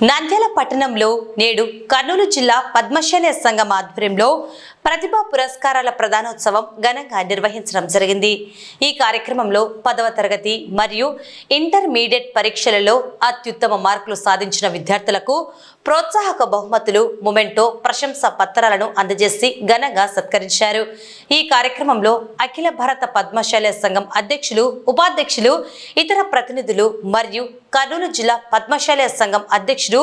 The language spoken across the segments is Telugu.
నంద్యాల పట్టణంలో నేడు కర్నూలు జిల్లా పద్మశాలి సంఘం ఆధ్వర్యంలో ప్రతిభా పురస్కారాల ప్రదానోత్సవం ఘనంగా నిర్వహించడం జరిగింది। ఈ కార్యక్రమంలో 10వ తరగతి మరియు ఇంటర్మీడియట్ పరీక్షలలో అత్యుత్తమ మార్కులు సాధించిన విద్యార్థులకు ప్రోత్సాహక బహుమతులు, మొమెంటో, ప్రశంసా పత్రాలను అందజేసి ఘనంగా సత్కరించారు। ఈ కార్యక్రమంలో అఖిల భారత పద్మశాలి సంఘం అధ్యక్షులు, ఉపాధ్యక్షులు, ఇతర ప్రతినిధులు మరియు కర్నూలు జిల్లా పద్మశాలి సంఘం అధ్యక్షుడు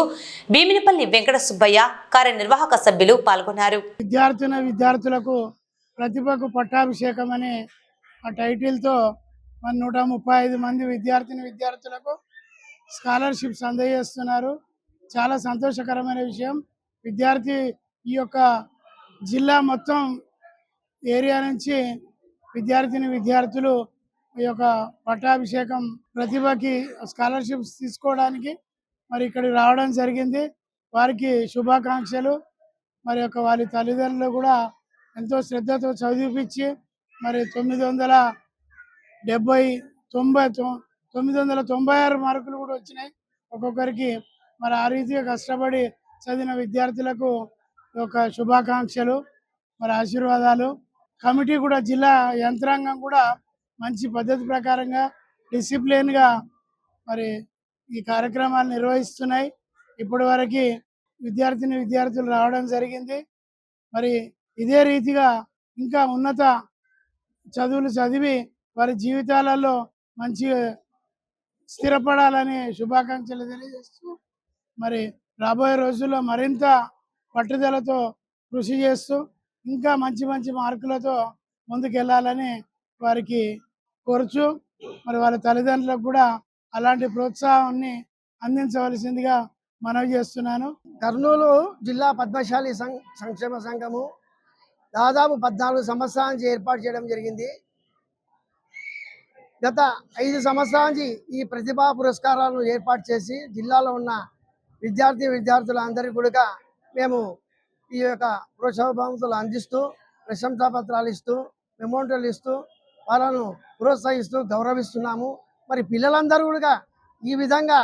భీమినిపల్లి వెంకట సుబ్బయ్య, కార్యనిర్వాహక సభ్యులు పాల్గొన్నారు। విద్యార్థులకు ప్రతిభకు పట్టాభిషేకం అనే ఆ టైటిల్తో 135 మంది విద్యార్థులకు స్కాలర్షిప్స్ అందజేస్తున్నారు। చాలా సంతోషకరమైన విషయం। విద్యార్థి ఈ యొక్క జిల్లా మొత్తం ఏరియా నుంచి విద్యార్థులు ఈ యొక్క పట్టాభిషేకం ప్రతిభకి స్కాలర్షిప్స్ తీసుకోవడానికి మరి ఇక్కడికి రావడం జరిగింది। వారికి శుభాకాంక్షలు। మరి వాళ్ళ తల్లిదండ్రులు కూడా ఎంతో శ్రద్ధతో చదివించి మరి 996 మార్కులు కూడా వచ్చినాయి ఒక్కొక్కరికి। మరి ఆ రీతిగా కష్టపడి చదివిన విద్యార్థులకు ఒక శుభాకాంక్షలు, మరి ఆశీర్వాదాలు। కమిటీ కూడా, జిల్లా యంత్రాంగం కూడా మంచి పద్ధతి ప్రకారంగా డిసిప్లిన్గా మరి ఈ కార్యక్రమాలు నిర్వహిస్తున్నాయి। ఇప్పటి వరకు విద్యార్థులు రావడం జరిగింది। మరి ఇదే రీతిగా ఇంకా ఉన్నత చదువులు చదివి వారి జీవితాలలో మంచి స్థిరపడాలని శుభాకాంక్షలు తెలియజేస్తూ మరి రాబోయే రోజుల్లో మరింత పట్టుదలతో కృషి చేస్తూ ఇంకా మంచి మార్కులతో ముందుకెళ్లాలని వారికి కోరుచు మరి వాళ్ళ తల్లిదండ్రులకు కూడా అలాంటి ప్రోత్సాహాన్ని అందించవలసిందిగా మనవి చేస్తున్నాను। కర్నూలు జిల్లా పద్మశాలి సంక్షేమ సంఘము దాదాపు 14 సంవత్సరాల నుంచి ఏర్పాటు చేయడం జరిగింది। గత 5 సంవత్సరాల నుంచి ఈ ప్రతిభా పురస్కారాలను ఏర్పాటు చేసి జిల్లాలో ఉన్న విద్యార్థులందరికీ కూడా మేము ఈ యొక్క ప్రోత్సాహ బహుమతులు అందిస్తూ, ప్రశంసా పత్రాలు ఇస్తూ, మెమోంటోలు ఇస్తూ వాళ్ళను ప్రోత్సహిస్తూ గౌరవిస్తున్నాము। మరి పిల్లలందరూ కూడా ఈ విధంగా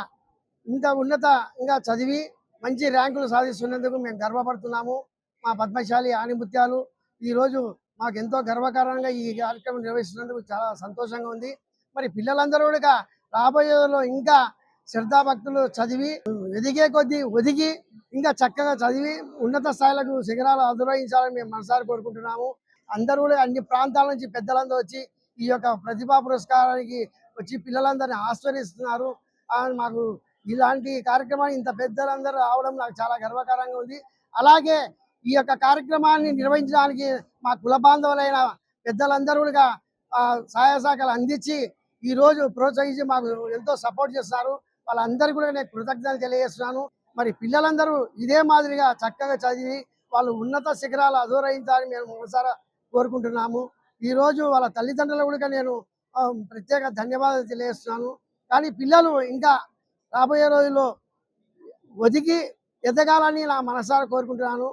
ఇంకా ఉన్నతంగా చదివి మంచి ర్యాంకులు సాధిస్తున్నందుకు మేము గర్వపడుతున్నాము। మా పద్మశాలి ఆణిముత్యాలు ఈరోజు మాకు ఎంతో గర్వకారణంగా ఈ కార్యక్రమం నిర్వహిస్తున్నందుకు చాలా సంతోషంగా ఉంది। మరి పిల్లలందరూ కూడా రాబోయేలో ఇంకా శ్రద్ధాభక్తులు చదివి ఎదిగే కొద్దీ ఒదిగి ఇంకా చక్కగా చదివి ఉన్నత స్థాయిలకు శిఖరాలు అధిరోహించాలని మేము మనసారి కోరుకుంటున్నాము। అందరూ కూడా అన్ని ప్రాంతాల నుంచి పెద్దలందరూ వచ్చి ఈ యొక్క ప్రతిభా పురస్కారానికి వచ్చి పిల్లలందరినీ ఆస్వాదిస్తున్నారు। మాకు ఇలాంటి కార్యక్రమాన్ని ఇంత పెద్దలందరూ రావడం నాకు చాలా గర్వకారంగా ఉంది। అలాగే ఈ యొక్క కార్యక్రమాన్ని నిర్వహించడానికి మా కుల బాంధవులైన పెద్దలందరూ కూడా సహాయ సహకారాలు అందించి ఈరోజు ప్రోత్సహించి మాకు ఎంతో సపోర్ట్ చేస్తున్నారు। వాళ్ళందరికీ కూడా నేను కృతజ్ఞతలు తెలియజేస్తున్నాను। మరి పిల్లలందరూ ఇదే మాదిరిగా చక్కగా చదివి వాళ్ళు ఉన్నత శిఖరాలు అధిరోహించాలని మేము మనసారా కోరుకుంటున్నాము। ఈరోజు వాళ్ళ తల్లిదండ్రులు కూడా నేను ప్రత్యేక ధన్యవాదాలు తెలియజేస్తున్నాను। కానీ పిల్లలు ఇంకా రాబోయే రోజుల్లో ఒదిగి ఎదగాలని నా మనసారా కోరుకుంటున్నాను।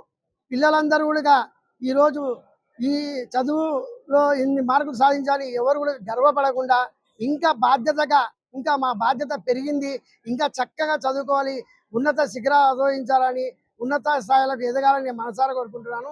పిల్లలందరూ కూడా ఈరోజు ఈ చదువులో ఇన్ని మార్కులు సాధించాలని ఎవరు కూడా గర్వపడకుండా ఇంకా బాధ్యతగా, ఇంకా మా బాధ్యత పెరిగింది, ఇంకా చక్కగా చదువుకోవాలి, ఉన్నత శిఖరాలు అధిరోహించాలని, ఉన్నత స్థాయిలకు ఎదగాలని నేను మనసారా కోరుకుంటున్నాను।